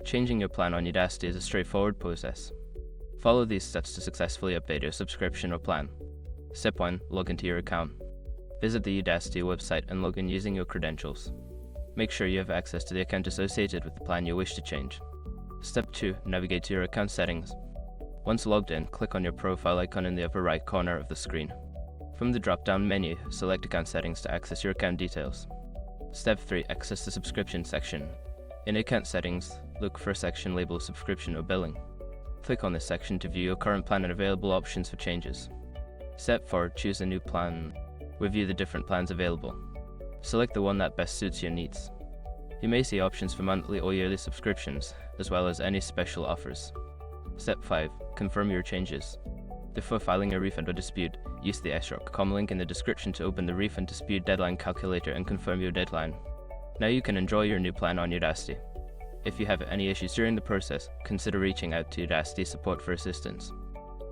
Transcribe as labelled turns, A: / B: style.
A: Changing your plan on Udacity is a straightforward process. Follow these steps to successfully update your subscription or plan. Step 1. Log into your account. Visit the Udacity website and log in using your credentials. Make sure you have access to the account associated with the plan you wish to change. Step 2. Navigate to your account settings. Once logged in, click on your profile icon in the upper right corner of the screen. From the drop-down menu, select Account Settings to access your account details. Step 3. Access the subscription section. In Account Settings, look for a section labeled Subscription or Billing. Click on this section to view your current plan and available options for changes. Step 4. Choose a new plan. Review the different plans available. Select the one that best suits your needs. You may see options for monthly or yearly subscriptions, as well as any special offers. Step 5. Confirm your changes. Before filing a refund or dispute, use the s.com link in the description to open the refund dispute deadline calculator and confirm your deadline. Now you can enjoy your new plan on Udacity. If you have any issues during the process, consider reaching out to Udacity support for assistance.